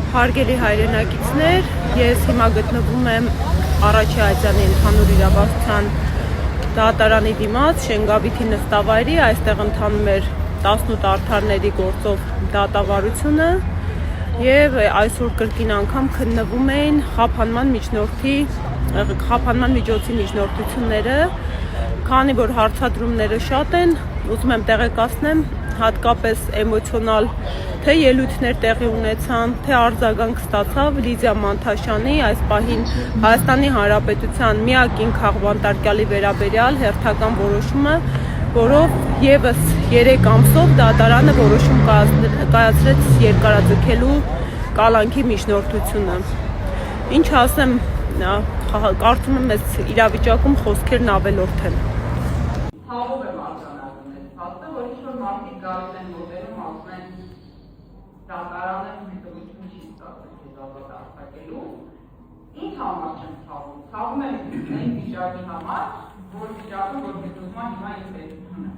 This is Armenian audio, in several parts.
Հարգելի հայրենակիցներ, ես հիմա գտնվում եմ Արաչի Այծյանի ընդհանուր իրավասության դատարանի դիմաց Շենգավիթի նստավայրի, այստեղ ընթանում էր 18 արդարների գործով դատավարությունը եւ այսօր կրկին անգամ քննվում էին խափանման միջոցի միջնորդությունները, քանի որ հարցադրումները շատ են, ուզում եմ տեղեկացնեմ հատկապես էմոցիոնալ թե ելույթներ տեղի ունեցան, թե արձագանք ստացավ Լիդիա Մանթաշյանի այս պահին Հայաստանի Հանրապետության միակ ինքաղբանտարկյալի վերաբերյալ հերթական որոշումը, որով եւս 3 ամսով դատարանը որոշում կայացրեց երկարաձգելու կալանքի միջնորդությունը։ Ինչ ասեմ, կարծում եմ այս իրավիճակում խոսքերն ավելորդ են։ Ցավով եմ արձանագրում այս փաստը, որ ինչ-որ մարդիկ գալիս են մոտենում, ասում են դատարանը հետևություն չի ստացել քեզ ազատ արձակելու։ Ինչ համար չեմ ցավում։ Ցավում եմ այն վիճակի համար, որ վիճակը, որ գտնվում է հիմա իմ պետությունը։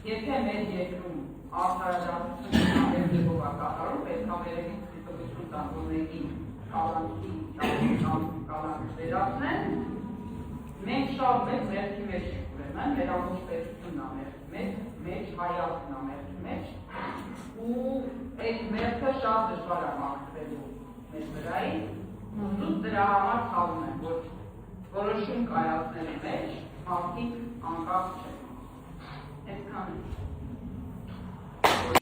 Եթե մեր երկրում արդարադատությունը ամենևով է կատարում, պետք է վերևից հետևություն տան, որ մեկին կալանքի կալանք վերացնեն, մենք շատ մեծ մեղքի մեջ ենք ուրեմն, մեր ամբողջ պետությունն է մեջ, հայացքն է մեղքի մեջ, ու այդ մեղքը շատ դժվար է մաքրվելու մեր վրայից, ու զուտ դրա համար ցավում եմ, որ որոշում կայացնելու մեջ մարդիկ անկախ չեն։ Այսքանը։